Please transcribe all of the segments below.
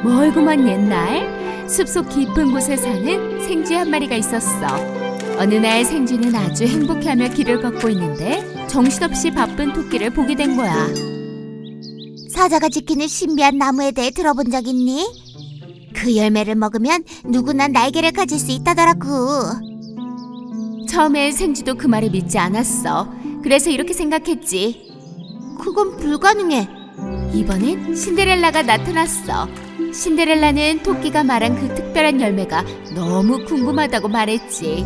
멀고먼 옛날 숲속 깊은 곳에 사는 생쥐 한 마리가 있었어. 어느 날 생쥐는 아주 행복해하며 길을 걷고 있는데 정신없이 바쁜 토끼를 보게 된 거야. 사자가 지키는 신비한 나무에 대해 들어본 적 있니? 그 열매를 먹으면 누구나 날개를 가질 수 있다더라고. 처음엔 생쥐도 그 말을 믿지 않았어. 그래서 이렇게 생각했지. 그건 불가능해. 이번엔 신데렐라가 나타났어. 신데렐라는 토끼가 말한 그 특별한 열매가 너무 궁금하다고 말했지.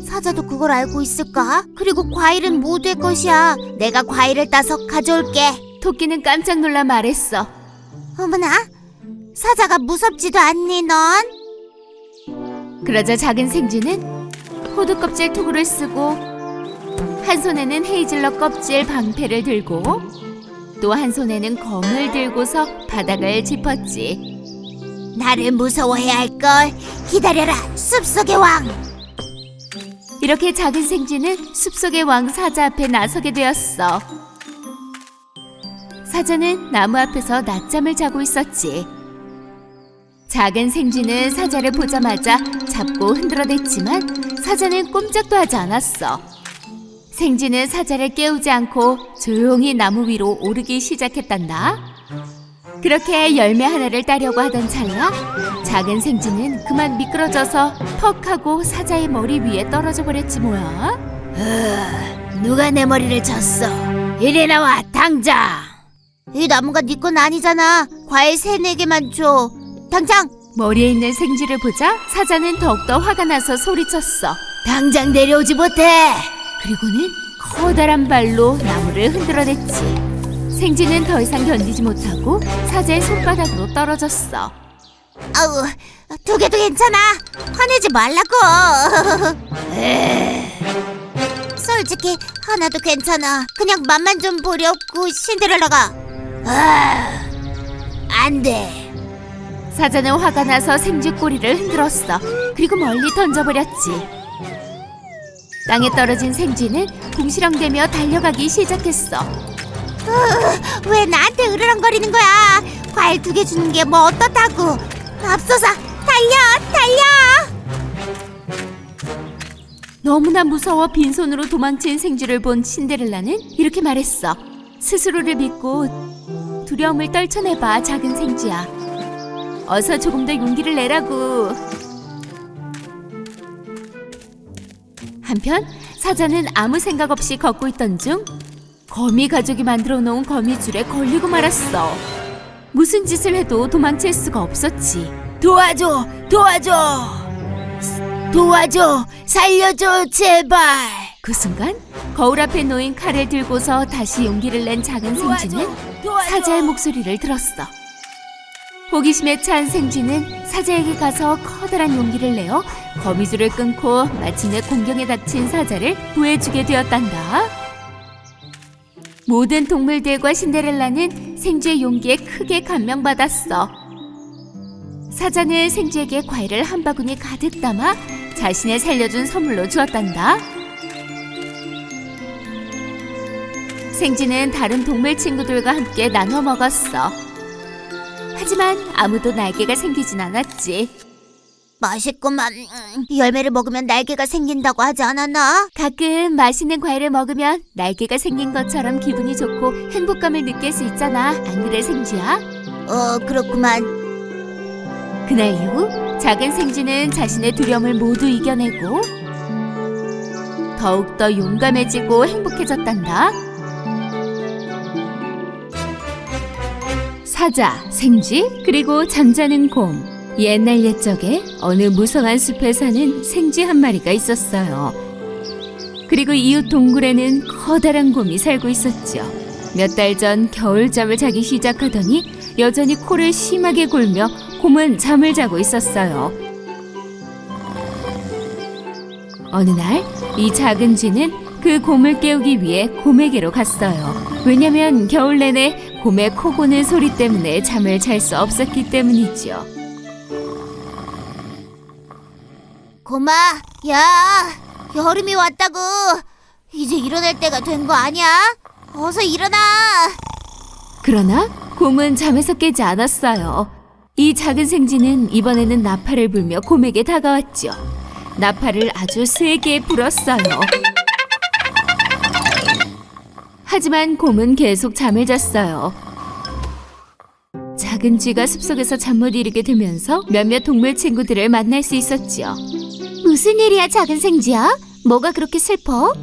사자도 그걸 알고 있을까? 그리고 과일은 모두의 것이야. 내가 과일을 따서 가져올게. 토끼는 깜짝 놀라 말했어. 어머나, 사자가 무섭지도 않니 넌? 그러자 작은 생쥐는 호두 껍질 투구를 쓰고 한 손에는 헤이즐넛 껍질 방패를 들고 또 한 손에는 검을 들고서 바닥을 짚었지. 나를 무서워해야 할걸. 기다려라, 숲속의 왕. 이렇게 작은 생쥐는 숲속의 왕 사자 앞에 나서게 되었어. 사자는 나무 앞에서 낮잠을 자고 있었지. 작은 생쥐는 사자를 보자마자 잡고 흔들어댔지만 사자는 꼼짝도 하지 않았어. 생쥐는 사자를 깨우지 않고 조용히 나무 위로 오르기 시작했단다. 그렇게 열매 하나를 따려고 하던 찰나 작은 생쥐는 그만 미끄러져서 퍽 하고 사자의 머리 위에 떨어져 버렸지 뭐야. 누가 내 머리를 쳤어? 이리 나와, 당장. 이 나무가 네 건 아니잖아. 과일 3-4개만 줘. 당장. 머리에 있는 생쥐를 보자 사자는 더욱더 화가 나서 소리쳤어. 당장 내려오지 못해. 그리고는 커다란 발로 나무를 흔들어댔지. 생쥐는 더 이상 견디지 못하고 사자의 손바닥으로 떨어졌어. 아우, 2개도 괜찮아. 화내지 말라고. 솔직히 하나도 괜찮아. 그냥 맛만 좀 보려고. 신데렐라가. 안 돼. 사자는 화가 나서 생쥐 꼬리를 흔들었어. 그리고 멀리 던져버렸지. 땅에 떨어진 생쥐는 궁시렁대며 달려가기 시작했어. 왜 나한테 으르렁거리는 거야? 과일 2개 주는 게 뭐 어떻다고. 맙소사, 달려. 너무나 무서워 빈손으로 도망친 생쥐를 본 신데렐라는 이렇게 말했어. 스스로를 믿고 두려움을 떨쳐내봐, 작은 생쥐야. 어서 조금 더 용기를 내라고. 한편 사자는 아무 생각 없이 걷고 있던 중 거미 가족이 만들어 놓은 거미줄에 걸리고 말았어. 무슨 짓을 해도 도망칠 수가 없었지. 도와줘, 살려줘, 제발. 그 순간 거울 앞에 놓인 칼을 들고서 다시 용기를 낸 작은 생쥐는 사자의 목소리를 들었어. 호기심에 찬 생쥐는 사자에게 가서 커다란 용기를 내어 거미줄을 끊고 마침내 공경에 닥친 사자를 구해주게 되었단다. 모든 동물들과 신데렐라는 생쥐의 용기에 크게 감명받았어. 사자는 생쥐에게 과일을 한 바구니 가득 담아 자신을 살려준 선물로 주었단다. 생쥐는 다른 동물 친구들과 함께 나눠 먹었어. 하지만 아무도 날개가 생기진 않았지. 맛있구만. 열매를 먹으면 날개가 생긴다고 하지 않았나? 가끔 맛있는 과일을 먹으면 날개가 생긴 것처럼 기분이 좋고 행복감을 느낄 수 있잖아. 안 그래, 생쥐야? 그렇구만. 그날 이후 작은 생쥐는 자신의 두려움을 모두 이겨내고 더욱더 용감해지고 행복해졌단다. 사자, 생쥐, 그리고 잠자는 곰. 옛날 옛적에 어느 무성한 숲에 사는 생쥐 한 마리가 있었어요. 그리고 이웃 동굴에는 커다란 곰이 살고 있었죠. 몇 달 전 겨울잠을 자기 시작하더니 여전히 코를 심하게 골며 곰은 잠을 자고 있었어요. 어느 날 이 작은 쥐는 그 곰을 깨우기 위해 곰에게로 갔어요. 왜냐면 겨울 내내 곰의 코 고는 소리 때문에 잠을 잘 수 없었기 때문이죠. 곰아, 야, 여름이 왔다고. 이제 일어날 때가 된 거 아니야? 어서 일어나. 그러나 곰은 잠에서 깨지 않았어요. 이 작은 생쥐는 이번에는 나팔을 불며 곰에게 다가왔죠. 나팔을 아주 세게 불었어요. 하지만 곰은 계속 잠을 잤어요. 작은 쥐가 숲속에서 잠 못 이루게 되면서 몇몇 동물 친구들을 만날 수 있었죠. 무슨 일이야, 작은 생쥐야? 뭐가 그렇게 슬퍼?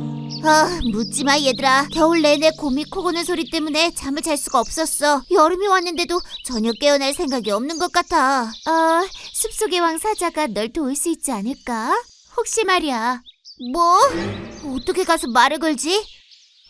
묻지 마, 얘들아. 겨울 내내 곰이 코 고는 소리 때문에 잠을 잘 수가 없었어. 여름이 왔는데도 전혀 깨어날 생각이 없는 것 같아. 숲속의 왕 사자가 널 도울 수 있지 않을까? 혹시 말이야. 뭐? 어떻게 가서 말을 걸지?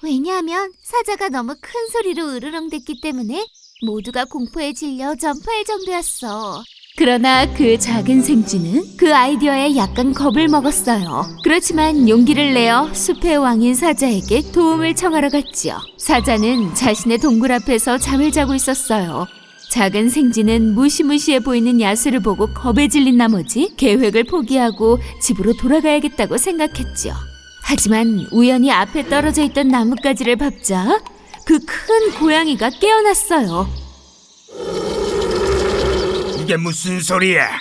왜냐하면 사자가 너무 큰 소리로 으르렁댔기 때문에 모두가 공포에 질려 점프할 정도였어. 그러나 그 작은 생쥐는 그 아이디어에 약간 겁을 먹었어요. 그렇지만 용기를 내어 숲의 왕인 사자에게 도움을 청하러 갔지요. 사자는 자신의 동굴 앞에서 잠을 자고 있었어요. 작은 생쥐는 무시무시해 보이는 야수를 보고 겁에 질린 나머지 계획을 포기하고 집으로 돌아가야겠다고 생각했죠. 하지만 우연히 앞에 떨어져 있던 나뭇가지를 밟자 그 큰 고양이가 깨어났어요. 이게 무슨 소리야?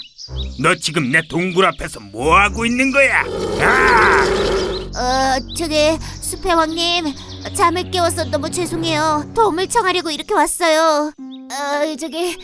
너 지금 내 동굴 앞에서 뭐 하고 있는 거야? 아! 저기 숲의 왕님, 잠을 깨워서 너무 죄송해요. 도움을 청하려고 이렇게 왔어요. 저기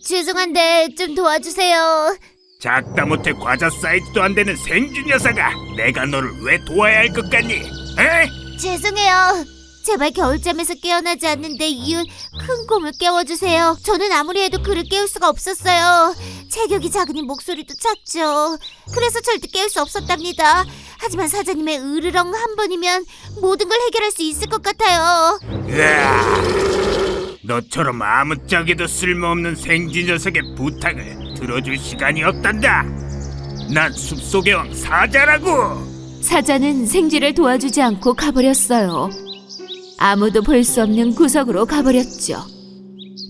죄송한데 좀 도와주세요. 작다 못해 과자 사이즈도 안 되는 생쥐 녀석아, 내가 너를 왜 도와야 할 것 같니? 에? 죄송해요. 제발 겨울잠에서 깨어나지 않는데 이은 큰 곰을 깨워주세요. 저는 아무리 해도 그를 깨울 수가 없었어요. 체격이 작으니 목소리도 작죠. 그래서 절대 깨울 수 없었답니다. 하지만 사자님의 으르렁 한 번이면 모든 걸 해결할 수 있을 것 같아요. 으아! 너처럼 아무짝에도 쓸모없는 생쥐 녀석의 부탁을 들어줄 시간이 없단다. 난 숲속의 왕 사자라고. 사자는 생쥐를 도와주지 않고 가버렸어요. 아무도 볼 수 없는 구석으로 가버렸죠.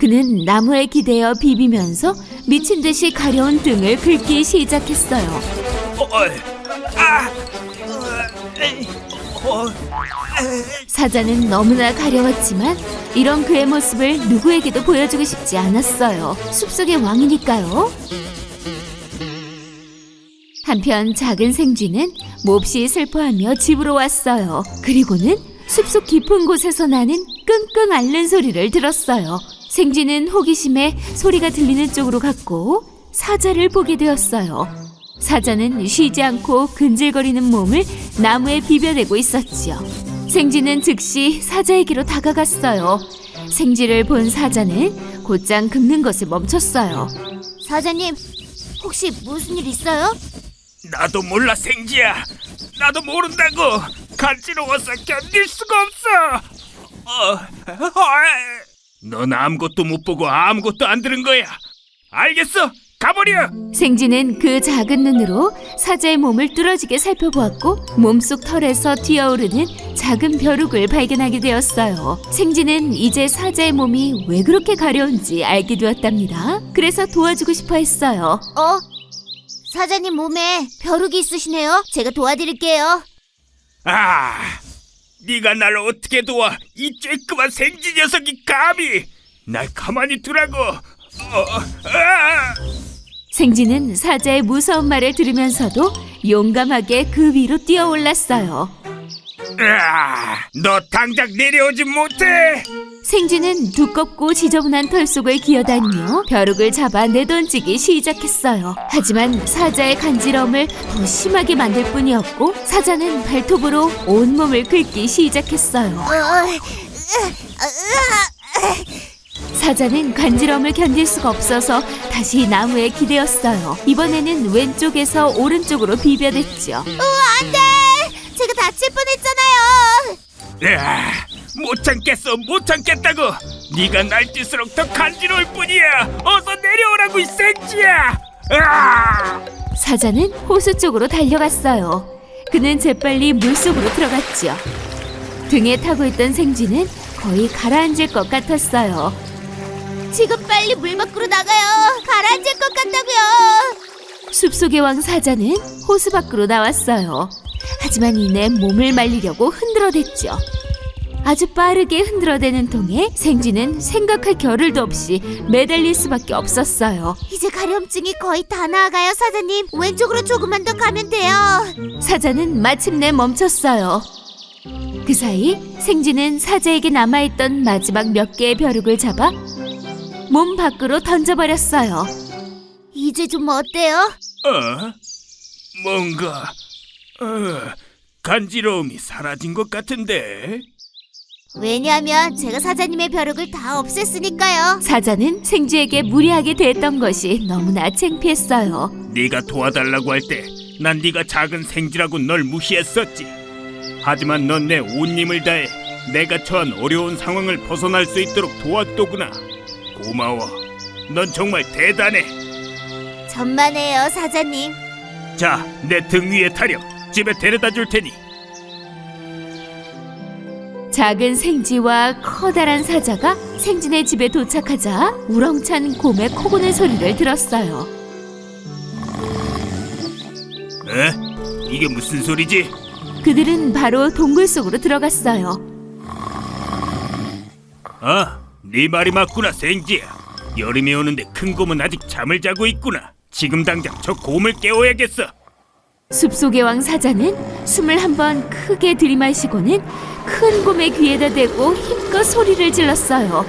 그는 나무에 기대어 비비면서 미친 듯이 가려운 등을 긁기 시작했어요. 사자는 너무나 가려웠지만 이런 그의 모습을 누구에게도 보여주고 싶지 않았어요. 숲속의 왕이니까요. 한편 작은 생쥐는 몹시 슬퍼하며 집으로 왔어요. 그리고는 숲속 깊은 곳에서 나는 끙끙 앓는 소리를 들었어요. 생쥐는 호기심에 소리가 들리는 쪽으로 갔고 사자를 보게 되었어요. 사자는 쉬지 않고 근질거리는 몸을 나무에 비벼대고 있었지요. 생쥐는 즉시 사자에게로 다가갔어요. 생쥐를 본 사자는 곧장 긁는 것을 멈췄어요. 사자님, 혹시 무슨 일 있어요? 나도 몰라 생쥐야. 나도 모른다고. 간지러워서 견딜 수가 없어. 넌 아무것도 못 보고 아무것도 안 들은 거야. 알겠어. 가버려. 생쥐는 그 작은 눈으로 사자의 몸을 뚫어지게 살펴보았고 몸속 털에서 튀어오르는 작은 벼룩을 발견하게 되었어요. 생쥐는 이제 사자의 몸이 왜 그렇게 가려운지 알게 되었답니다. 그래서 도와주고 싶어 했어요. 사자님 몸에 벼룩이 있으시네요. 제가 도와드릴게요. 네가 날 어떻게 도와? 이 쬐끄만 생쥐 녀석이 감히 날 가만히 두라고. 생쥐는 사자의 무서운 말을 들으면서도 용감하게 그 위로 뛰어올랐어요. 너 당장 내려오지 못해. 생쥐는 두껍고 지저분한 털 속을 기어다니며 벼룩을 잡아 내던지기 시작했어요. 하지만 사자의 간지러움을 더 심하게 만들 뿐이었고 사자는 발톱으로 온몸을 긁기 시작했어요. 사자는 간지러움을 견딜 수가 없어서 다시 나무에 기대었어요. 이번에는 왼쪽에서 오른쪽으로 비벼댔죠. 안돼! 제가 다칠 뻔했잖아요. 못 참겠어. 못 참겠다고. 네가 날뛸수록 더 간지러울 뿐이야. 어서 내려오라고 이 생쥐야. 사자는 호수 쪽으로 달려갔어요. 그는 재빨리 물속으로 들어갔죠. 등에 타고 있던 생쥐는 거의 가라앉을 것 같았어요. 지금 빨리 물 밖으로 나가요. 가라앉을 것 같다고요. 숲속의 왕 사자는 호수 밖으로 나왔어요. 하지만 이내 몸을 말리려고 흔들어댔죠. 아주 빠르게 흔들어대는 통에 생쥐는 생각할 겨를도 없이 매달릴 수밖에 없었어요. 이제 가려움증이 거의 다 나아가요, 사자님. 왼쪽으로 조금만 더 가면 돼요. 사자는 마침내 멈췄어요. 그 사이 생쥐는 사자에게 남아있던 마지막 몇 개의 벼룩을 잡아 몸 밖으로 던져버렸어요. 이제 좀 어때요? 뭔가 간지러움이 사라진 것 같은데. 왜냐하면 제가 사자님의 벼룩을 다 없앴으니까요. 사자는 생쥐에게 무리하게 대했던 것이 너무나 창피했어요. 네가 도와달라고 할 때 난 네가 작은 생쥐라고 널 무시했었지. 하지만 넌 내 온 힘을 다해 내가 처한 어려운 상황을 벗어날 수 있도록 도왔더구나. 고마워. 넌 정말 대단해. 천만에요, 사자님. 자, 내 등 위에 타려. 집에 데려다 줄 테니. 작은 생쥐와 커다란 사자가 생쥐네 집에 도착하자 우렁찬 곰의 코고는 소리를 들었어요. 이게 무슨 소리지? 그들은 바로 동굴 속으로 들어갔어요. 네 말이 맞구나, 생쥐야. 여름이 오는데 큰 곰은 아직 잠을 자고 있구나. 지금 당장 저 곰을 깨워야겠어. 숲속의 왕 사자는 숨을 한번 크게 들이마시고는 큰 곰의 귀에다 대고 힘껏 소리를 질렀어요.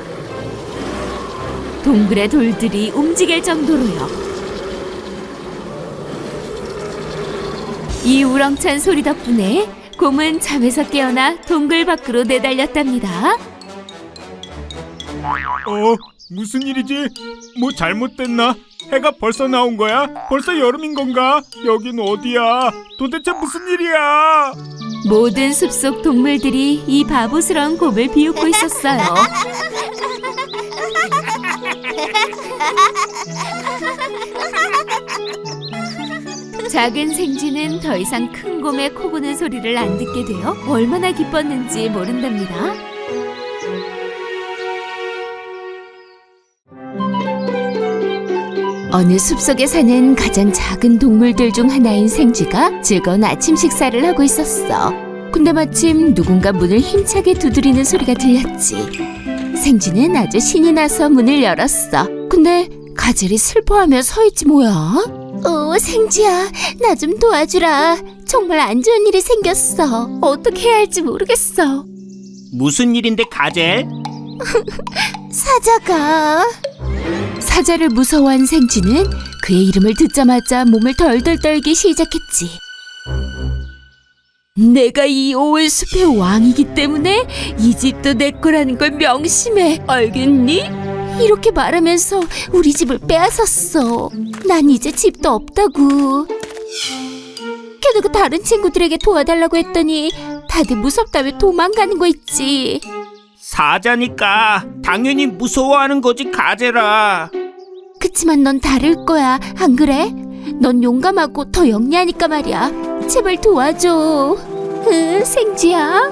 동굴의 돌들이 움직일 정도로요. 이 우렁찬 소리 덕분에 곰은 잠에서 깨어나 동굴 밖으로 내달렸답니다. 무슨 일이지? 뭐 잘못됐나? 해가 벌써 나온 거야? 벌써 여름인 건가? 여긴 어디야? 도대체 무슨 일이야? 모든 숲속 동물들이 이 바보스러운 곰을 비웃고 있었어요. 작은 생쥐는 더 이상 큰 곰의 코 고는 소리를 안 듣게 되어 얼마나 기뻤는지 모른답니다. 어느 숲속에 사는 가장 작은 동물들 중 하나인 생쥐가 즐거운 아침 식사를 하고 있었어. 근데 마침 누군가 문을 힘차게 두드리는 소리가 들렸지. 생쥐는 아주 신이 나서 문을 열었어. 근데 가젤이 슬퍼하며 서있지 뭐야? 생쥐야, 나 좀 도와주라. 정말 안 좋은 일이 생겼어. 어떻게 해야 할지 모르겠어. 무슨 일인데, 가젤? 사자를 무서워한 생쥐는 그의 이름을 듣자마자 몸을 덜덜 떨기 시작했지. 내가 이 온 숲의 왕이기 때문에 이 집도 내 거라는 걸 명심해. 알겠니? 이렇게 말하면서 우리 집을 빼앗았어. 난 이제 집도 없다고. 게다가 다른 친구들에게 도와달라고 했더니 다들 무섭다며 도망가는 거 있지. 사자니까 당연히 무서워하는 거지, 가젤아. 그치만 넌 다를 거야, 안 그래? 넌 용감하고 더 영리하니까 말이야. 제발 도와줘. 생쥐야.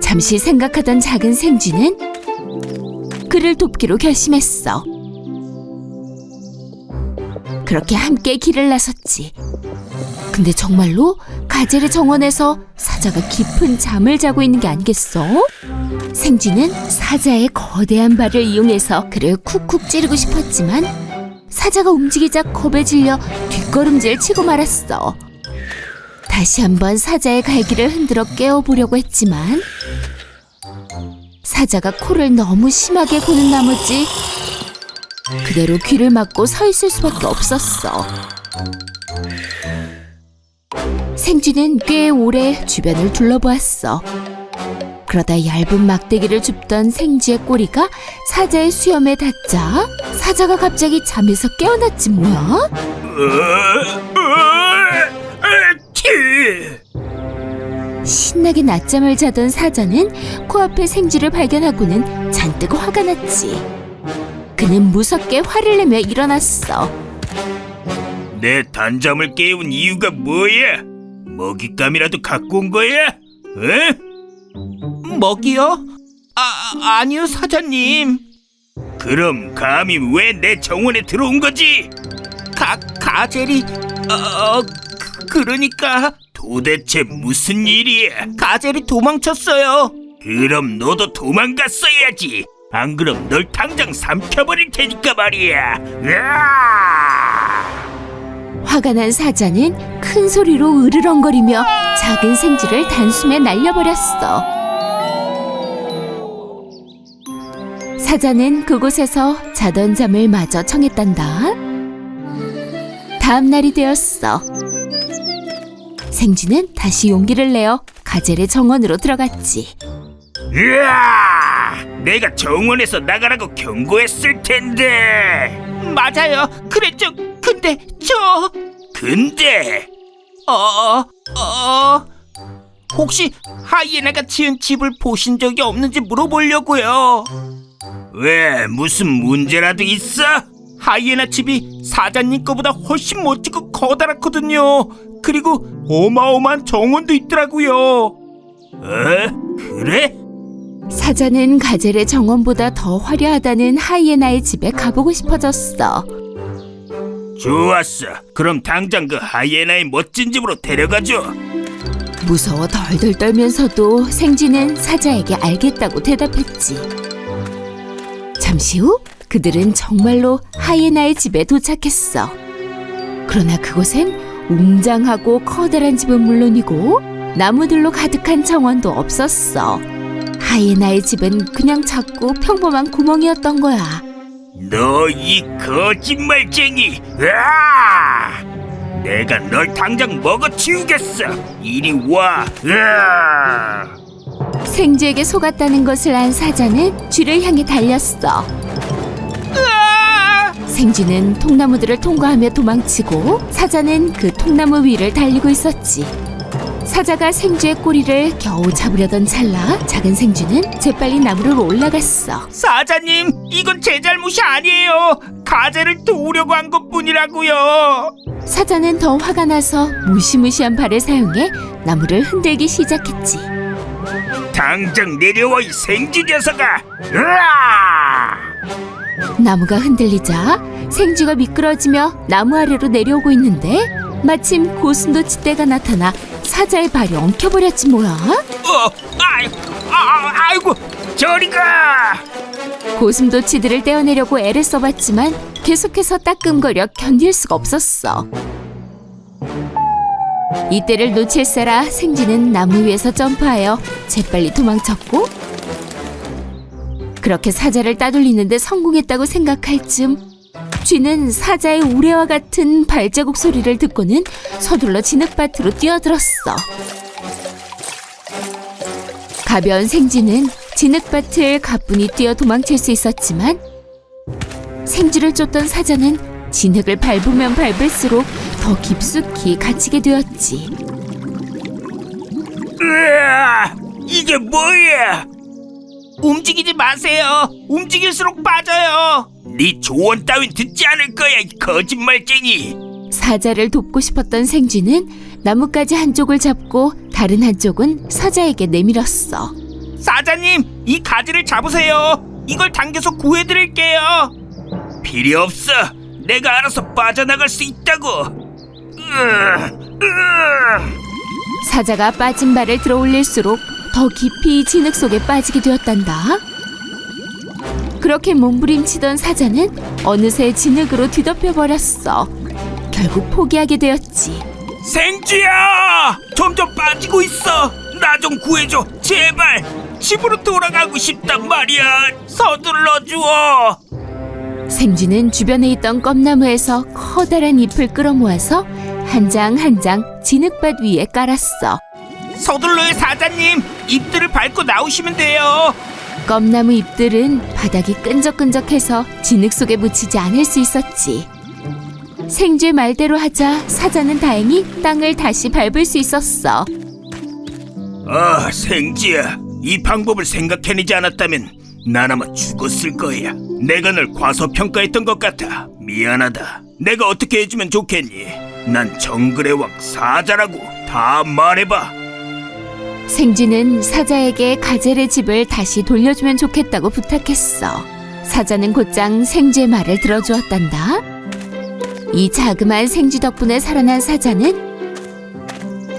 잠시 생각하던 작은 생쥐는 그를 돕기로 결심했어. 그렇게 함께 길을 나섰지. 근데 정말로 가젤의 정원에서 사자가 깊은 잠을 자고 있는 게 아니겠어? 생쥐는 사자의 거대한 발을 이용해서 그를 쿡쿡 찌르고 싶었지만 사자가 움직이자 겁에 질려 뒷걸음질 치고 말았어. 다시 한번 사자의 갈기를 흔들어 깨워보려고 했지만 사자가 코를 너무 심하게 고는 나머지 그대로 귀를 막고 서 있을 수밖에 없었어. 생쥐는 꽤 오래 주변을 둘러보았어. 그러다 얇은 막대기를 줍던 생쥐의 꼬리가 사자의 수염에 닿자 사자가 갑자기 잠에서 깨어났지 뭐야? 신나게 낮잠을 자던 사자는 코앞에 생쥐를 발견하고는 잔뜩 화가 났지. 그는 무섭게 화를 내며 일어났어. 내 단잠을 깨운 이유가 뭐야? 먹잇감이라도 갖고 온 거야? 먹이요? 아니요, 사자님. 그럼 감히 왜 내 정원에 들어온 거지? 가젤이 그러니까 도대체 무슨 일이야? 가젤이 도망쳤어요. 그럼 너도 도망갔어야지. 안 그럼 널 당장 삼켜버릴 테니까 말이야. 으아! 화가 난 사자는 큰 소리로 으르렁거리며 작은 생쥐를 단숨에 날려버렸어. 사자는 그곳에서 자던 잠을 마저 청했단다. 다음 날이 되었어. 생쥐는 다시 용기를 내어 가젤의 정원으로 들어갔지. 으아! 내가 정원에서 나가라고 경고했을 텐데. 맞아요. 그랬죠. 근데 근데 혹시 하이에나가 지은 집을 보신 적이 없는지 물어보려고요. 왜 무슨 문제라도 있어? 하이에나 집이 사자님 거보다 훨씬 멋지고 커다랗거든요. 그리고 어마어마한 정원도 있더라고요. 그래? 사자는 가젤의 정원보다 더 화려하다는 하이에나의 집에 가보고 싶어졌어. 좋았어. 그럼 당장 그 하이에나의 멋진 집으로 데려가줘. 무서워 덜덜 떨면서도 생쥐는 사자에게 알겠다고 대답했지. 잠시 후 그들은 정말로 하이에나의 집에 도착했어. 그러나 그곳엔 웅장하고 커다란 집은 물론이고 나무들로 가득한 정원도 없었어. 하이에나의 집은 그냥 작고 평범한 구멍이었던 거야. 너 이 거짓말쟁이! 으아! 내가 널 당장 먹어치우겠어. 이리 와. 으아! 생쥐에게 속았다는 것을 안 사자는 쥐를 향해 달렸어. 생쥐는 통나무들을 통과하며 도망치고 사자는 그 통나무 위를 달리고 있었지. 사자가 생쥐의 꼬리를 겨우 잡으려던 찰나 작은 생쥐는 재빨리 나무로 올라갔어. 사자님, 이건 제 잘못이 아니에요. 가젤을 도우려고 한 것뿐이라고요. 사자는 더 화가 나서 무시무시한 발을 사용해 나무를 흔들기 시작했지. 당장 내려와 이 생쥐 녀석아! 으아! 나무가 흔들리자 생쥐가 미끄러지며 나무 아래로 내려오고 있는데 마침 고슴도치떼가 나타나 사자의 발이 엉켜버렸지 뭐야. 아이고 저리 가! 고슴도치들을 떼어내려고 애를 써봤지만 계속해서 따끔거려 견딜 수가 없었어. 이때를 놓칠세라 생쥐는 나무 위에서 점프하여 재빨리 도망쳤고 그렇게 사자를 따돌리는데 성공했다고 생각할 즈음 쥐는 사자의 우레와 같은 발자국 소리를 듣고는 서둘러 진흙밭으로 뛰어들었어. 가벼운 생쥐는 진흙밭을 가뿐히 뛰어 도망칠 수 있었지만 생쥐를 쫓던 사자는 진흙을 밟으면 밟을수록 더 깊숙이 갇히게 되었지. 으아! 이게 뭐야? 움직이지 마세요. 움직일수록 빠져요. 네 조언 따윈 듣지 않을 거야, 이 거짓말쟁이. 사자를 돕고 싶었던 생쥐는 나뭇가지 한쪽을 잡고 다른 한쪽은 사자에게 내밀었어. 사자님, 이 가지를 잡으세요. 이걸 당겨서 구해드릴게요. 필요 없어. 내가 알아서 빠져나갈 수 있다고. 사자가 빠진 발을 들어 올릴수록 더 깊이 진흙 속에 빠지게 되었단다. 그렇게 몸부림치던 사자는 어느새 진흙으로 뒤덮여 버렸어. 결국 포기하게 되었지. 생쥐야! 점점 빠지고 있어. 나 좀 구해줘, 제발. 집으로 돌아가고 싶단 말이야. 서둘러 줘. 생쥐는 주변에 있던 껌나무에서 커다란 잎을 끌어모아서 한 장 한 장 진흙밭 위에 깔았어. 서둘러요, 사자님. 잎들을 밟고 나오시면 돼요. 껌나무 잎들은 바닥이 끈적끈적해서 진흙 속에 묻히지 않을 수 있었지. 생쥐의 말대로 하자 사자는 다행히 땅을 다시 밟을 수 있었어. 생쥐야. 이 방법을 생각해내지 않았다면 난 아마 죽었을 거야. 내가 널 과소평가했던 것 같아. 미안하다. 내가 어떻게 해주면 좋겠니? 난 정글의 왕 사자라고. 다 말해봐. 생쥐는 사자에게 가젤의 집을 다시 돌려주면 좋겠다고 부탁했어. 사자는 곧장 생쥐의 말을 들어주었단다. 이 자그마한 생쥐 덕분에 살아난 사자는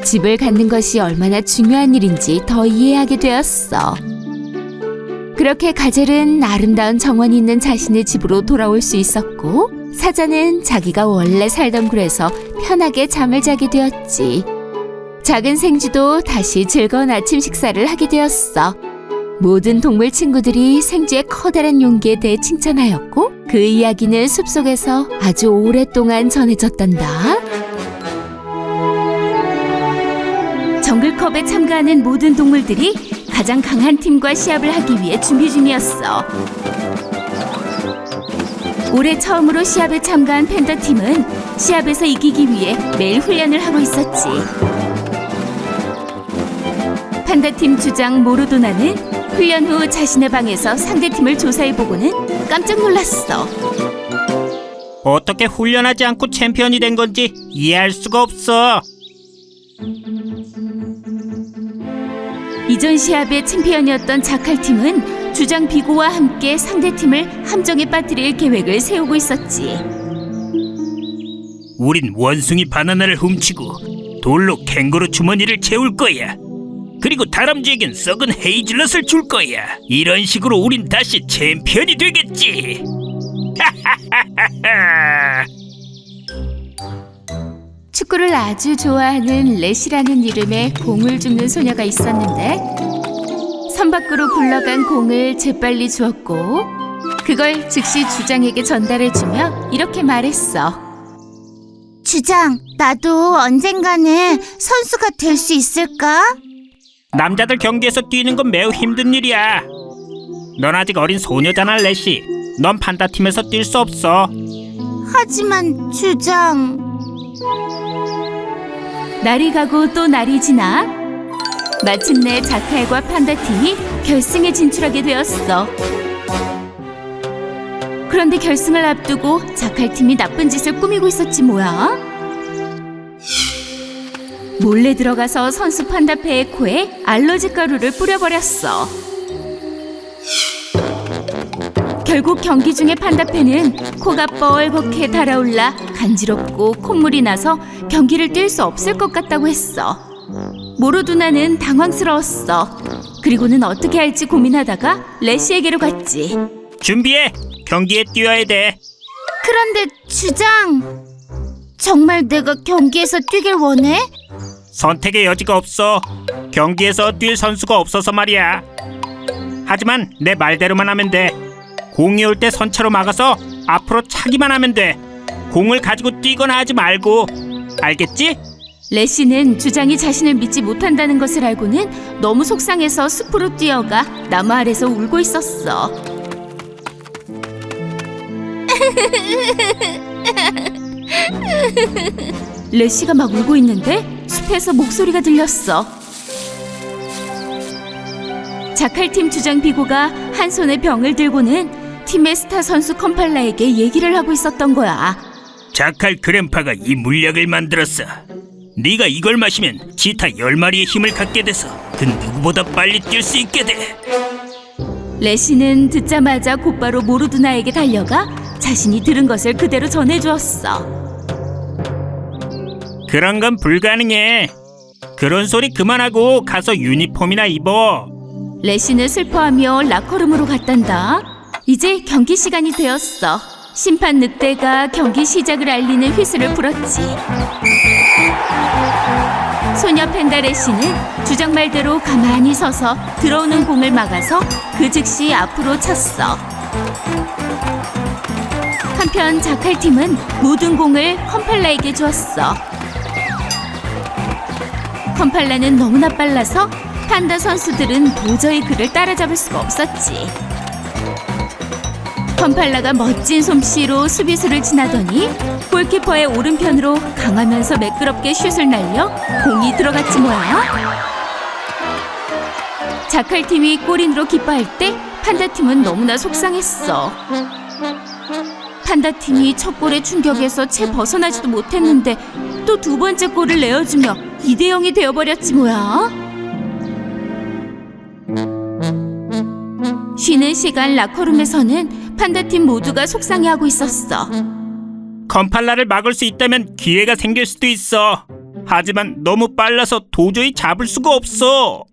집을 갖는 것이 얼마나 중요한 일인지 더 이해하게 되었어. 그렇게 가젤은 아름다운 정원이 있는 자신의 집으로 돌아올 수 있었고, 사자는 자기가 원래 살던 굴에서 편하게 잠을 자게 되었지. 작은 생쥐도 다시 즐거운 아침 식사를 하게 되었어. 모든 동물 친구들이 생쥐의 커다란 용기에 대해 칭찬하였고, 그 이야기는 숲속에서 아주 오랫동안 전해졌단다. 정글컵에 참가하는 모든 동물들이 가장 강한 팀과 시합을 하기 위해 준비 중이었어. 올해 처음으로 시합에 참가한 팬더팀은 시합에서 이기기 위해 매일 훈련을 하고 있었지. 판다팀 주장 모르도나는 훈련 후 자신의 방에서 상대팀을 조사해보고는 깜짝 놀랐어. 어떻게 훈련하지 않고 챔피언이 된 건지 이해할 수가 없어. 이전 시합의 챔피언이었던 자칼팀은 주장 비고와 함께 상대팀을 함정에 빠뜨릴 계획을 세우고 있었지. 우린 원숭이 바나나를 훔치고 돌로 캥거루 주머니를 채울 거야. 그리고 다람쥐에겐 썩은 헤이즐넛을 줄 거야. 이런 식으로 우린 다시 챔피언이 되겠지. 축구를 아주 좋아하는 렛이라는 이름의 공을 줍는 소녀가 있었는데, 선 밖으로 굴러간 공을 재빨리 주었고, 그걸 즉시 주장에게 전달해주며 이렇게 말했어. 주장, 나도 언젠가는 선수가 될 수 있을까? 남자들 경기에서 뛰는 건 매우 힘든 일이야. 넌 아직 어린 소녀잖아, 렛이. 넌 판다팀에서 뛸 수 없어. 하지만 주장... 날이 가고 또 날이 지나 마침내 자칼과 판다팀이 결승에 진출하게 되었어. 그런데 결승을 앞두고 자칼팀이 나쁜 짓을 꾸미고 있었지 뭐야. 몰래 들어가서 선수 판다페의 코에 알러지 가루를 뿌려버렸어. 결국 경기 중에 판다페는 코가 뻘겋게 달아올라 간지럽고 콧물이 나서 경기를 뛸 수 없을 것 같다고 했어. 모로두나는 당황스러웠어. 그리고는 어떻게 할지 고민하다가 레시에게로 갔지. 준비해. 경기에 뛰어야 돼. 그런데 주장... 정말 내가 경기에서 뛰길 원해? 선택의 여지가 없어. 경기에서 뛸 선수가 없어서 말이야. 하지만 내 말대로만 하면 돼. 공이 올 때 선체로 막아서 앞으로 차기만 하면 돼. 공을 가지고 뛰거나 하지 말고. 알겠지? 레시는 주장이 자신을 믿지 못한다는 것을 알고는 너무 속상해서 숲으로 뛰어가 나무 아래서 울고 있었어. 레시가 막 울고 있는데 숲에서 목소리가 들렸어. 자칼팀 주장 비고가 한 손에 병을 들고는 팀의 스타 선수 컴팔라에게 얘기를 하고 있었던 거야. 자칼 그랜파가 이 물약을 만들었어. 네가 이걸 마시면 치타 10마리의 힘을 갖게 돼서 그 누구보다 빨리 뛸 수 있게 돼. 레시는 듣자마자 곧바로 모르두나에게 달려가 자신이 들은 것을 그대로 전해주었어. 그런 건 불가능해. 그런 소리 그만하고 가서 유니폼이나 입어. 레시는 슬퍼하며 라커룸으로 갔단다. 이제 경기 시간이 되었어. 심판 늑대가 경기 시작을 알리는 휘슬을 불었지. 소녀 팬다 레시는 주장 말대로 가만히 서서 들어오는 공을 막아서 그 즉시 앞으로 쳤어. 한편 자칼팀은 모든 공을 컴팔라에게 주었어. 컴팔라는 너무나 빨라서 판다 선수들은 도저히 그를 따라잡을 수가 없었지. 컴팔라가 멋진 솜씨로 수비수를 지나더니 골키퍼의 오른편으로 강하면서 매끄럽게 슛을 날려 공이 들어갔지 뭐야. 자칼팀이 골인으로 기뻐할 때 판다팀은 너무나 속상했어. 판다팀이 첫 골의 충격에서 채 벗어나지도 못했는데 또 두 번째 골을 내어주며 2대0이 되어버렸지 뭐야. 쉬는 시간 라커룸에서는 판다팀 모두가 속상해하고 있었어. 컴팔라를 막을 수 있다면 기회가 생길 수도 있어. 하지만 너무 빨라서 도저히 잡을 수가 없어.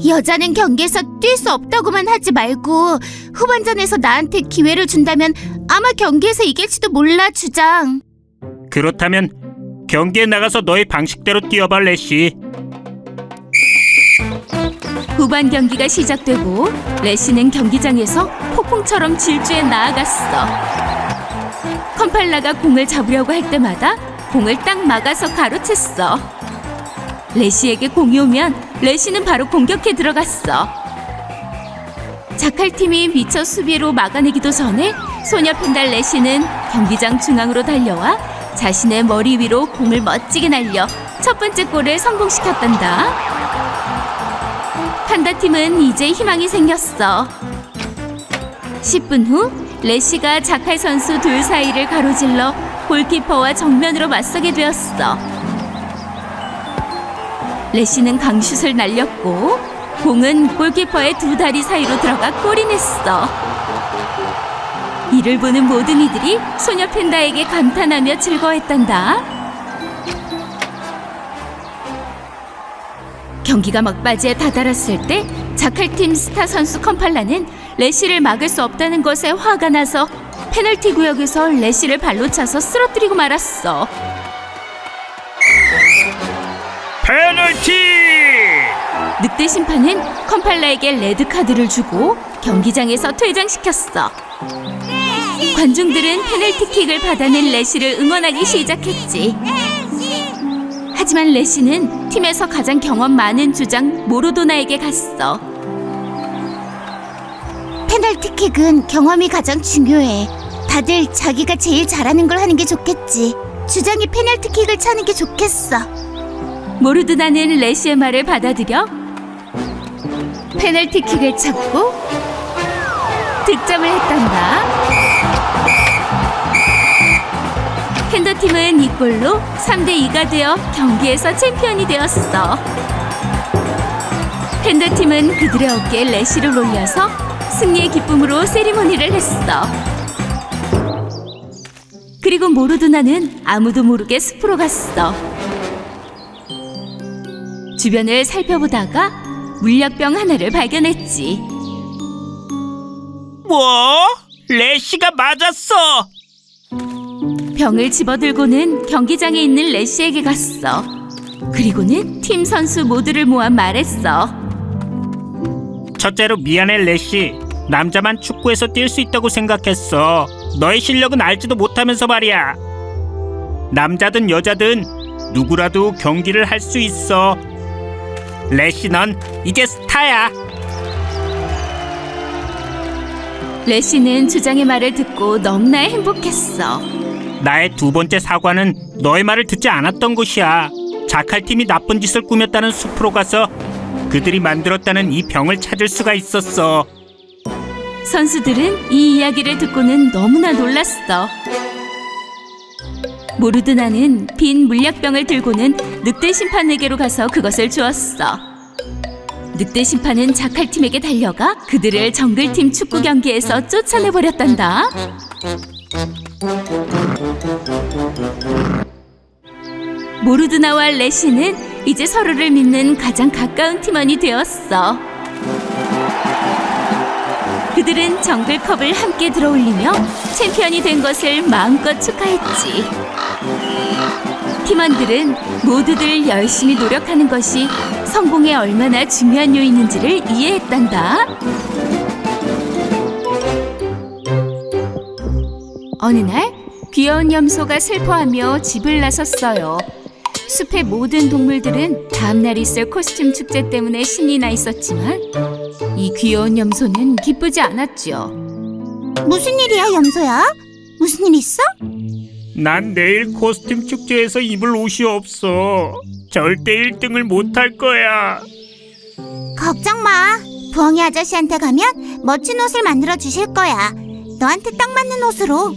여자는 경기에서 뛸 수 없다고만 하지 말고 후반전에서 나한테 기회를 준다면 아마 경기에서 이길지도 몰라, 주장. 그렇다면 경기에 나가서 너의 방식대로 뛰어봐, 래시. 후반 경기가 시작되고 레시는 경기장에서 폭풍처럼 질주해 나아갔어. 컴팔라가 공을 잡으려고 할 때마다 공을 딱 막아서 가로챘어. 레시에게 공이 오면 레시는 바로 공격해 들어갔어. 자칼팀이 미처 수비로 막아내기도 전에 소녀 펜달 레시는 경기장 중앙으로 달려와 자신의 머리 위로 공을 멋지게 날려 첫 번째 골을 성공시켰단다. 판다팀은 이제 희망이 생겼어. 10분 후 레시가 자칼 선수 둘 사이를 가로질러 골키퍼와 정면으로 맞서게 되었어. 레시는 강슛을 날렸고 공은 골키퍼의 두 다리 사이로 들어가 골이 냈어. 이를 보는 모든 이들이 소녀 팬다에게 감탄하며 즐거워했단다. 경기가 막바지에 다다랐을 때 자칼팀 스타 선수 컴팔라는 레시를 막을 수 없다는 것에 화가 나서 페널티 구역에서 레시를 발로 차서 쓰러뜨리고 말았어. 페널티! 늑대 심판은 컴팔라에게 레드카드를 주고 경기장에서 퇴장시켰어. 관중들은 페널티킥을 받아낸 레시를 응원하기 시작했지. 하지만 레시는 팀에서 가장 경험 많은 주장 모로도나에게 갔어. 페널티킥은 경험이 가장 중요해. 다들 자기가 제일 잘하는 걸 하는 게 좋겠지. 주장이 페널티킥을 차는 게 좋겠어. 모르드나는 레시의 말을 받아들여 페널티킥을 찾고 득점을 했단다. 팬더팀은 이 골로 3대2가 되어 경기에서 챔피언이 되었어. 팬더팀은 그들의 어깨에 레시를 올려서 승리의 기쁨으로 세리머니를 했어. 그리고 모르드나는 아무도 모르게 숲으로 갔어. 주변을 살펴보다가 물약병 하나를 발견했지. 뭐? 래시가 맞았어. 병을 집어들고는 경기장에 있는 레시에게 갔어. 그리고는 팀 선수 모두를 모아 말했어. 첫째로 미안해, 래시. 남자만 축구에서 뛸 수 있다고 생각했어. 너의 실력은 알지도 못하면서 말이야. 남자든 여자든 누구라도 경기를 할 수 있어. 래시, 넌 이제 스타야. 레시는 주장의 말을 듣고 너무나 행복했어. 나의 두 번째 사과는 너의 말을 듣지 않았던 것이야. 자칼팀이 나쁜 짓을 꾸몄다는 숲으로 가서 그들이 만들었다는 이 병을 찾을 수가 있었어. 선수들은 이 이야기를 듣고는 너무나 놀랐어. 모르드나는 빈 물약병을 들고는 늑대 심판에게로 가서 그것을 주었어. 늑대 심판은 자칼팀에게 달려가 그들을 정글팀 축구 경기에서 쫓아내버렸단다. 모르드나와 레시는 이제 서로를 믿는 가장 가까운 팀원이 되었어. 그들은 정글컵을 함께 들어올리며 챔피언이 된 것을 마음껏 축하했지. 팀원들은 모두들 열심히 노력하는 것이 성공에 얼마나 중요한 요인인지를 이해했단다. 어느 날 귀여운 염소가 슬퍼하며 집을 나섰어요. 숲의 모든 동물들은 다음날 있을 코스튬 축제 때문에 신이 나 있었지만 이 귀여운 염소는 기쁘지 않았죠. 무슨 일이야, 염소야? 무슨 일 있어? 난 내일 코스튬 축제에서 입을 옷이 없어. 절대 1등을 못할 거야. 걱정 마. 부엉이 아저씨한테 가면 멋진 옷을 만들어 주실 거야. 너한테 딱 맞는 옷으로.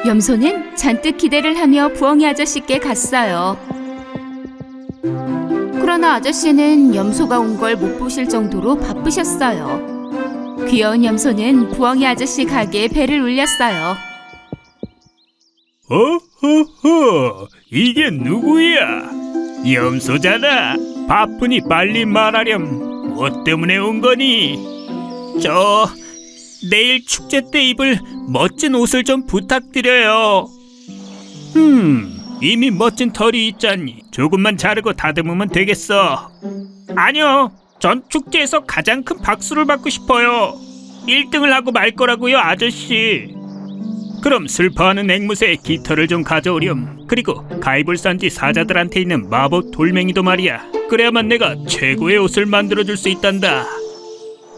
염소는 잔뜩 기대를 하며 부엉이 아저씨께 갔어요. 그러나 아저씨는 염소가 온 걸 못 보실 정도로 바쁘셨어요. 귀여운 염소는 부엉이 아저씨 가게에 배를 울렸어요. 어허허, 이게 누구야? 염소잖아. 바쁘니 빨리 말하렴. 뭐 때문에 온 거니? 내일 축제 때 입을 멋진 옷을 좀 부탁드려요. 이미 멋진 털이 있잖니. 조금만 자르고 다듬으면 되겠어. 아니요, 전 축제에서 가장 큰 박수를 받고 싶어요. 1등을 하고 말 거라고요, 아저씨. 그럼 슬퍼하는 앵무새의 깃털을 좀 가져오렴. 그리고 가이불산지 사자들한테 있는 마법 돌멩이도 말이야. 그래야만 내가 최고의 옷을 만들어줄 수 있단다.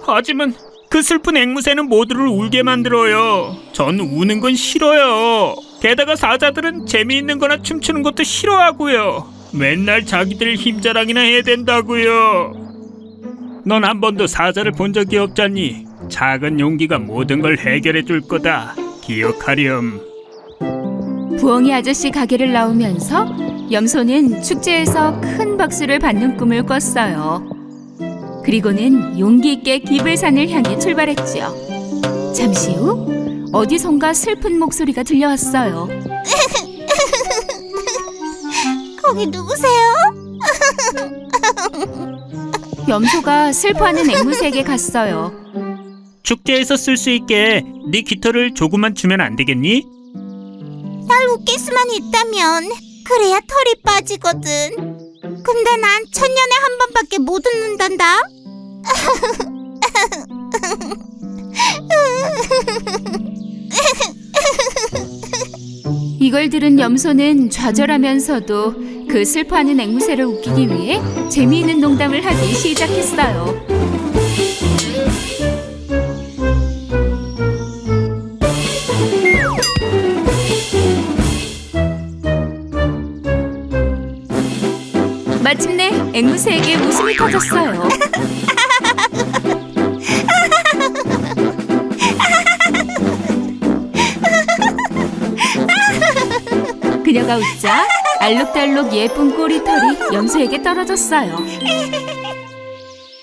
하지만 그 슬픈 앵무새는 모두를 울게 만들어요. 전 우는 건 싫어요. 게다가 사자들은 재미있는 거나 춤추는 것도 싫어하고요. 맨날 자기들 힘자랑이나 해야 된다고요. 넌 한 번도 사자를 본 적이 없잖니. 작은 용기가 모든 걸 해결해 줄 거다. 기억하렴. 부엉이 아저씨 가게를 나오면서 염소는 축제에서 큰 박수를 받는 꿈을 꿨어요. 그리고는 용기 있게 기블산을 향해 출발했지요. 잠시 후 어디선가 슬픈 목소리가 들려왔어요. 거기 누구세요? 염소가 슬퍼하는 앵무새에게 갔어요. 축제에서 쓸 수 있게 네 깃털을 조금만 주면 안 되겠니? 날 웃길 수만 있다면 그래야 털이 빠지거든. 근데 난 천년에 한 번밖에 못 웃는단다. 이걸 들은 염소는 좌절하면서도 그 슬퍼하는 앵무새를 웃기기 위해 재미있는 농담을 하기 시작했어요. 마침내 앵무새에게 웃음이 터졌어요. 그녀가 웃자 알록달록 예쁜 꼬리털이 염소에게 떨어졌어요.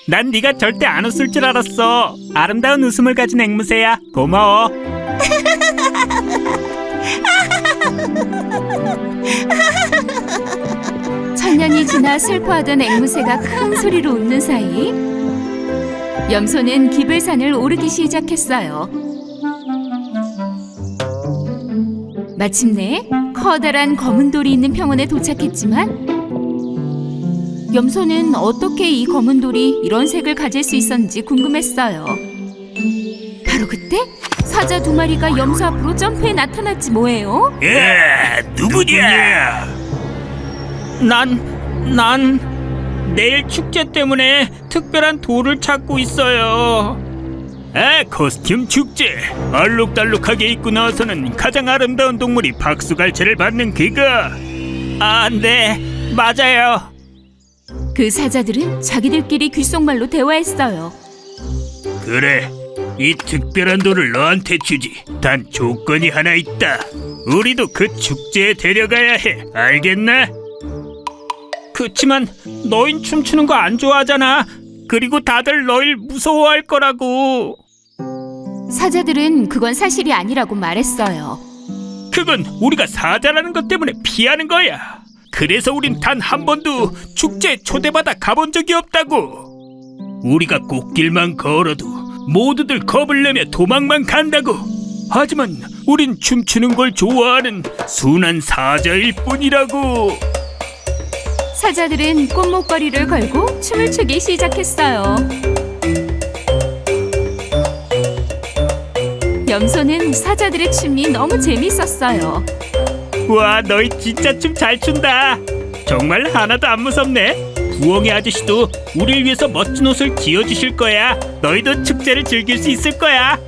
난 네가 절대 안 웃을 줄 알았어. 아름다운 웃음을 가진 앵무새야. 고마워. 천년이 지나 슬퍼하던 앵무새가 큰 소리로 웃는 사이 염소는 기블산을 오르기 시작했어요. 마침내 커다란 검은 돌이 있는 평원에 도착했지만 염소는 어떻게 이 검은 돌이 이런 색을 가질 수 있었는지 궁금했어요. 바로 그때 사자 2마리가 염소 앞으로 점프해 나타났지 뭐예요? 누구냐? 난 내일 축제 때문에 특별한 돌을 찾고 있어요. 코스튬 축제. 알록달록하게 입고 나와서는 가장 아름다운 동물이 박수갈채를 받는 그거. 네, 맞아요. 그 사자들은 자기들끼리 귓속말로 대화했어요. 그래, 이 특별한 돌을 너한테 주지. 단 조건이 하나 있다. 우리도 그 축제에 데려가야 해. 알겠나? 그치만 너흰 춤추는 거 안 좋아하잖아. 그리고 다들 너를 무서워할 거라고. 사자들은 그건 사실이 아니라고 말했어요. 그건 우리가 사자라는 것 때문에 피하는 거야. 그래서 우린 단 한 번도 축제에 초대받아 가본 적이 없다고. 우리가 꽃길만 걸어도 모두들 겁을 내며 도망만 간다고. 하지만 우린 춤추는 걸 좋아하는 순한 사자일 뿐이라고. 사자들은 꽃목걸이를 걸고 춤을 추기 시작했어요. 염소는 사자들의 춤이 너무 재밌었어요. 와, 너희 진짜 춤 잘 춘다. 정말 하나도 안 무섭네. 부엉이 아저씨도 우릴 위해서 멋진 옷을 지어주실 거야. 너희도 축제를 즐길 수 있을 거야.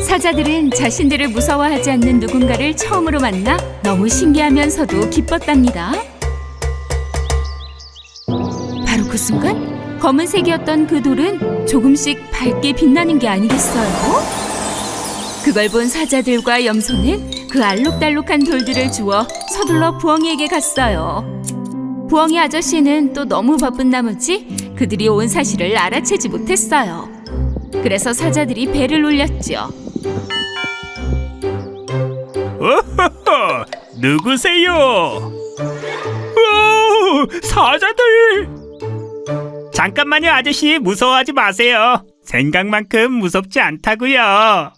사자들은 자신들을 무서워하지 않는 누군가를 처음으로 만나 너무 신기하면서도 기뻤답니다. 바로 그 순간 검은색이었던 그 돌은 조금씩 밝게 빛나는 게 아니겠어요? 그걸 본 사자들과 염소는 그 알록달록한 돌들을 주워 서둘러 부엉이에게 갔어요. 부엉이 아저씨는 또 너무 바쁜 나머지 그들이 온 사실을 알아채지 못했어요. 그래서 사자들이 배를 놀렸죠. 오호호, 누구세요? 오, 사자들! 잠깐만요, 아저씨. 무서워하지 마세요. 생각만큼 무섭지 않다고요.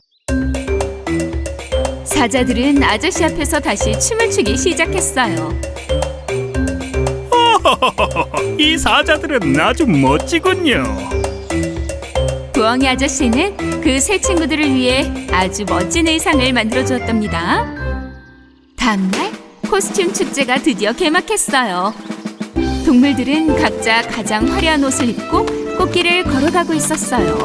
사자들은 아저씨 앞에서 다시 춤을 추기 시작했어요. 이 사자들은 아주 멋지군요. 부엉이 아저씨는 그 새 친구들을 위해 아주 멋진 의상을 만들어 주었답니다. 다음날 코스튬 축제가 드디어 개막했어요. 동물들은 각자 가장 화려한 옷을 입고 꽃길을 걸어가고 있었어요.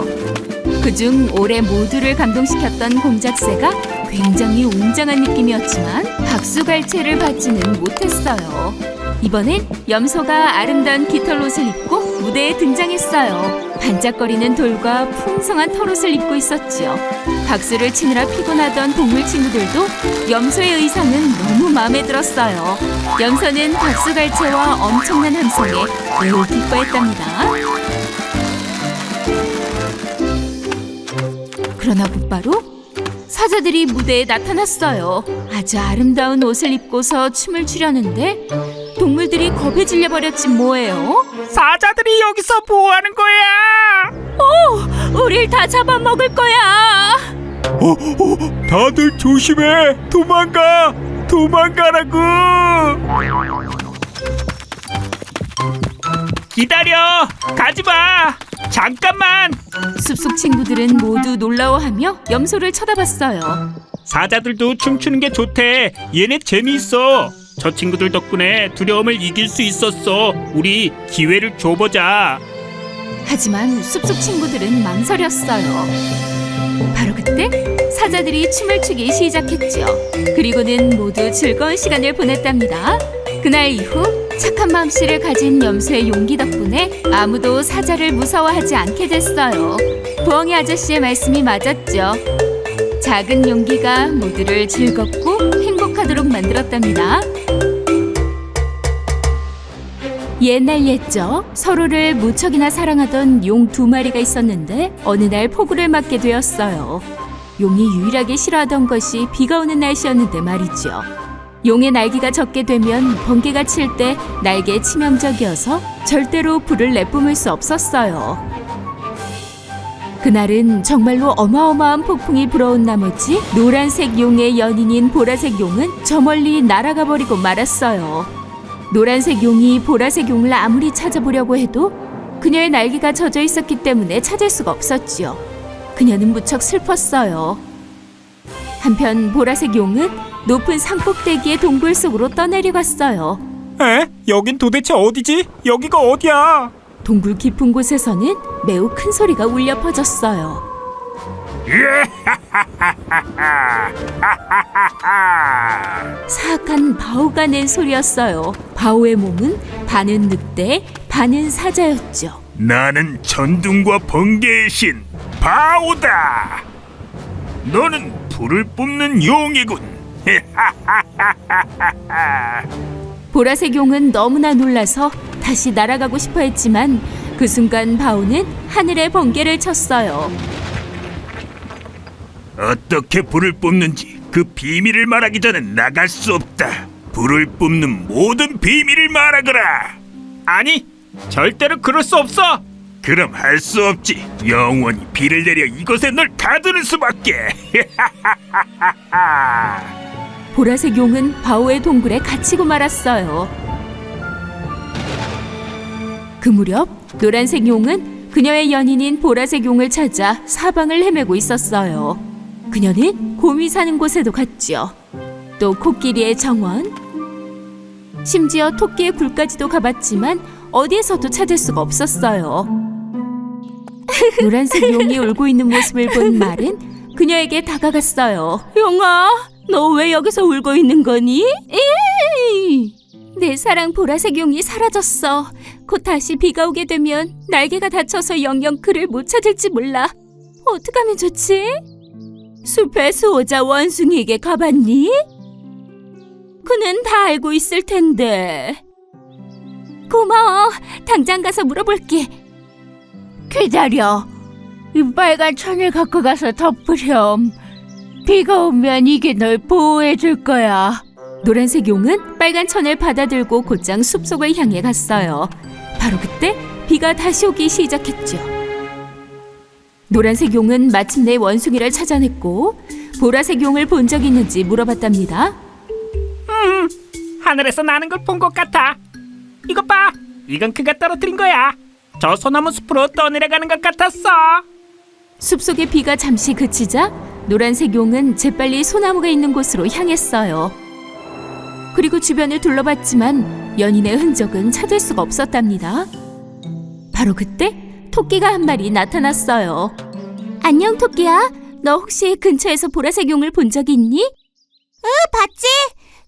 그중 올해 모두를 감동시켰던 공작새가 굉장히 웅장한 느낌이었지만 박수갈채를 받지는 못했어요. 이번엔 염소가 아름다운 깃털 옷을 입고 무대에 등장했어요. 반짝거리는 돌과 풍성한 털옷을 입고 있었지요. 박수를 치느라 피곤하던 동물 친구들도 염소의 의상은 너무 마음에 들었어요. 염소는 박수갈채와 엄청난 함성에 매우 기뻐했답니다. 그러나 곧바로 사자들이 무대에 나타났어요. 아주 아름다운 옷을 입고서 춤을 추려는데 동물들이 겁에 질려버렸지 뭐예요? 사자들이 여기서 뭐 하는 거야? 우릴 다 잡아먹을 거야. 다들 조심해. 도망가라고. 기다려. 가지마. 잠깐만. 숲속 친구들은 모두 놀라워하며 염소를 쳐다봤어요. 사자들도 춤추는 게 좋대. 얘네 재미있어. 저 친구들 덕분에 두려움을 이길 수 있었어. 우리 기회를 줘보자. 하지만 숲속 친구들은 망설였어요. 바로 그때 사자들이 춤을 추기 시작했죠. 그리고는 모두 즐거운 시간을 보냈답니다. 그날 이후 착한 마음씨를 가진 염소의 용기 덕분에 아무도 사자를 무서워하지 않게 됐어요. 부엉이 아저씨의 말씀이 맞았죠. 작은 용기가 모두를 즐겁고 행복하도록 만들었답니다. 옛날 옛적 서로를 무척이나 사랑하던 용 2마리가 있었는데 어느 날 폭우를 맞게 되었어요. 용이 유일하게 싫어하던 것이 비가 오는 날씨였는데 말이죠. 용의 날개가 젖게 되면 번개가 칠 때 날개에 치명적이어서 절대로 불을 내뿜을 수 없었어요. 그날은 정말로 어마어마한 폭풍이 불어온 나머지 노란색 용의 연인인 보라색 용은 저 멀리 날아가 버리고 말았어요. 노란색 용이 보라색 용을 아무리 찾아보려고 해도 그녀의 날개가 젖어 있었기 때문에 찾을 수가 없었지요. 그녀는 무척 슬펐어요. 한편 보라색 용은 높은 산꼭대기의 동굴 속으로 떠내려갔어요. 에? 여긴 도대체 어디지? 여기가 어디야? 동굴 깊은 곳에서는 매우 큰 소리가 울려 퍼졌어요. 사악한 바오가 낸 소리였어요. 바오의 몸은 반은 늑대, 반은 사자였죠. 나는 전둥과 번개의 신 바오다. 너는 불을 뿜는 용이군. 보라색 용은 너무나 놀라서 다시 날아가고 싶어 했지만 그 순간 바오는 하늘에 번개를 쳤어요. 어떻게 불을 뿜는지 그 비밀을 말하기 전엔 나갈 수 없다. 불을 뿜는 모든 비밀을 말하거라. 아니, 절대로 그럴 수 없어. 그럼 할 수 없지. 영원히 비를 내려 이곳에 널 가두는 수밖에. 보라색 용은 바오의 동굴에 갇히고 말았어요. 그 무렵 노란색 용은 그녀의 연인인 보라색 용을 찾아 사방을 헤매고 있었어요. 그녀는 곰이 사는 곳에도 갔죠. 또 코끼리의 정원, 심지어 토끼의 굴까지도 가봤지만 어디에서도 찾을 수가 없었어요. 노란색 용이 울고 있는 모습을 본 말은 그녀에게 다가갔어요. 용아, 너 왜 여기서 울고 있는 거니? 내 사랑 보라색 용이 사라졌어. 곧 다시 비가 오게 되면 날개가 다쳐서 영영 그를 못 찾을지 몰라. 어떡하면 좋지? 숲의 수호자 원숭이에게 가봤니? 그는 다 알고 있을 텐데. 고마워. 당장 가서 물어볼게. 기다려. 이 빨간 천을 갖고 가서 덮으렴. 비가 오면 이게 널 보호해 줄 거야. 노란색 용은 빨간 천을 받아들고 곧장 숲속을 향해 갔어요. 바로 그때 비가 다시 오기 시작했죠. 노란색 용은 마침내 원숭이를 찾아냈고 보라색 용을 본 적이 있는지 물어봤답니다. 하늘에서 나는 걸 본 것 같아. 이것 봐, 이건 그가 떨어뜨린 거야. 저 소나무 숲으로 떠내려가는 것 같았어. 숲속의 비가 잠시 그치자 노란색 용은 재빨리 소나무가 있는 곳으로 향했어요. 그리고 주변을 둘러봤지만 연인의 흔적은 찾을 수가 없었답니다. 바로 그때 토끼가 한 마리 나타났어요. 안녕 토끼야. 너 혹시 근처에서 보라색 용을 본 적이 있니? 봤지?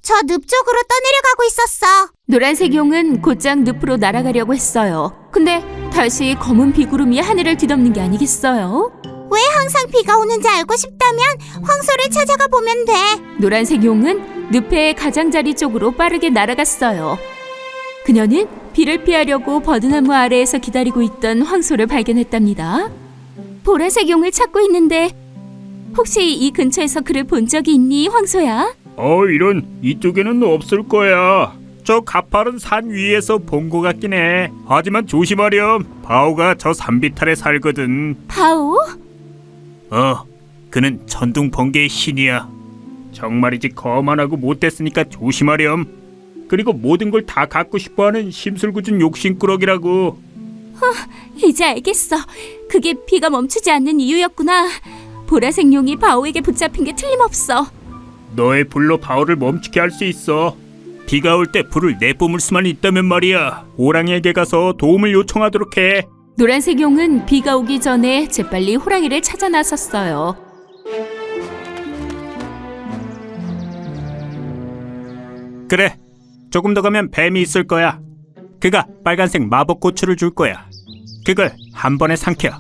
저 늪 쪽으로 떠내려가고 있었어. 노란색 용은 곧장 늪으로 날아가려고 했어요. 근데 다시 검은 비구름이 하늘을 뒤덮는 게 아니겠어요? 왜 항상 비가 오는지 알고 싶다면 황소를 찾아가 보면 돼. 노란색 용은 늪의 가장자리 쪽으로 빠르게 날아갔어요. 그녀는 비를 피하려고 버드나무 아래에서 기다리고 있던 황소를 발견했답니다. 보라색 용을 찾고 있는데 혹시 이 근처에서 그를 본 적이 있니, 황소야? 이런, 이쪽에는 없을 거야. 저 가파른 산 위에서 본 것 같긴 해. 하지만 조심하렴. 바오가 저 산비탈에 살거든. 바오? 그는 천둥 번개의 신이야. 정말이지 거만하고 못됐으니까 조심하렴. 그리고 모든 걸 다 갖고 싶어하는 심술궂은 욕심꾸러기라고. 이제 알겠어. 그게 비가 멈추지 않는 이유였구나. 보라색 용이 바오에게 붙잡힌 게 틀림없어. 너의 불로 바오를 멈추게 할 수 있어. 비가 올 때 불을 내뿜을 수만 있다면 말이야. 호랑이에게 가서 도움을 요청하도록 해. 노란색 용은 비가 오기 전에 재빨리 호랑이를 찾아 나섰어요. 그래, 조금 더 가면 뱀이 있을 거야. 그가 빨간색 마법 고추를 줄 거야. 그걸 한 번에 삼켜.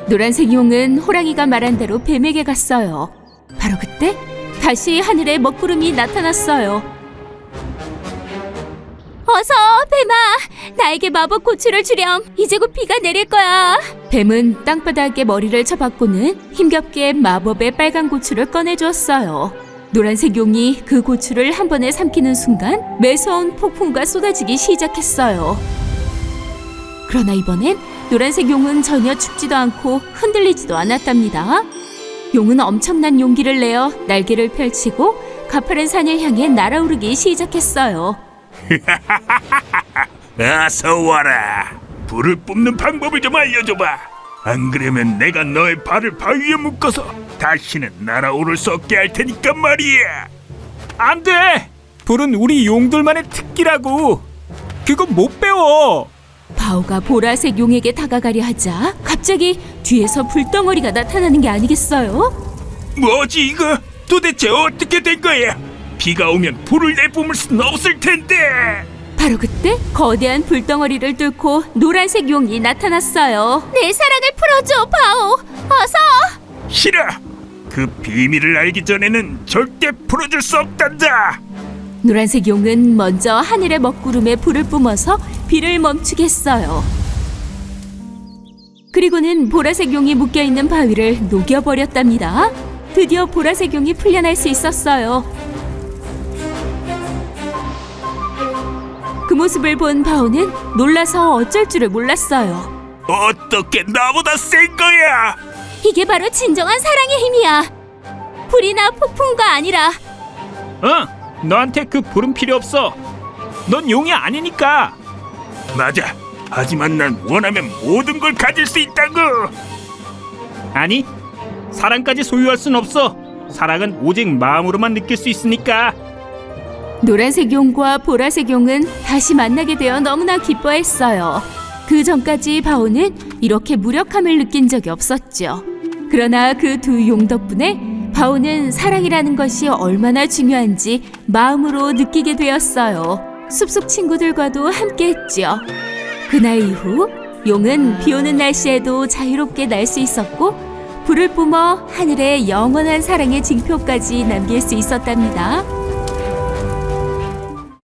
노란색 용은 호랑이가 말한 대로 뱀에게 갔어요. 바로 그때 다시 하늘에 먹구름이 나타났어요. 어서 뱀아, 나에게 마법 고추를 주렴. 이제 곧 비가 내릴 거야. 뱀은 땅바닥에 머리를 쳐박고는 힘겹게 마법의 빨간 고추를 꺼내주었어요. 노란색 용이 그 고추를 한 번에 삼키는 순간 매서운 폭풍과 쏟아지기 시작했어요. 그러나 이번엔 노란색 용은 전혀 춥지도 않고 흔들리지도 않았답니다. 용은 엄청난 용기를 내어 날개를 펼치고 가파른 산을 향해 날아오르기 시작했어요. 어서 와라. 불을 뿜는 방법을 좀 알려줘봐. 안 그러면 내가 너의 발을 바위에 묶어서 다시는 날아오를 수 없게 할 테니까 말이야. 안 돼! 불은 우리 용들만의 특기라고. 그건 못 배워. 바오가 보라색 용에게 다가가려 하자 갑자기 뒤에서 불덩어리가 나타나는 게 아니겠어요? 뭐지 이거? 도대체 어떻게 된 거야? 비가 오면 불을 내뿜을 수는 없을 텐데. 바로 그때 거대한 불덩어리를 뚫고 노란색 용이 나타났어요. 내 사랑을 풀어줘, 바오. 어서. 싫어. 그 비밀을 알기 전에는 절대 풀어줄 수 없단다. 노란색 용은 먼저 하늘의 먹구름에 불을 뿜어서 비를 멈추게 했어요. 그리고는 보라색 용이 묶여있는 바위를 녹여버렸답니다. 드디어 보라색 용이 풀려날 수 있었어요. 그 모습을 본 바오는 놀라서 어쩔 줄을 몰랐어요. 어떻게 나보다 센 거야? 이게 바로 진정한 사랑의 힘이야. 불이나 폭풍과 아니라. 너한테 그 불은 필요 없어. 넌 용이 아니니까. 맞아. 하지만 난 원하면 모든 걸 가질 수 있다고. 아니, 사랑까지 소유할 순 없어. 사랑은 오직 마음으로만 느낄 수 있으니까. 노란색 용과 보라색 용은 다시 만나게 되어 너무나 기뻐했어요. 그 전까지 바오는 이렇게 무력함을 느낀 적이 없었죠. 그러나 그 두 용 덕분에 바오는 사랑이라는 것이 얼마나 중요한지 마음으로 느끼게 되었어요. 숲속 친구들과도 함께했죠. 그날 이후 용은 비 오는 날씨에도 자유롭게 날 수 있었고 불을 뿜어 하늘에 영원한 사랑의 징표까지 남길 수 있었답니다.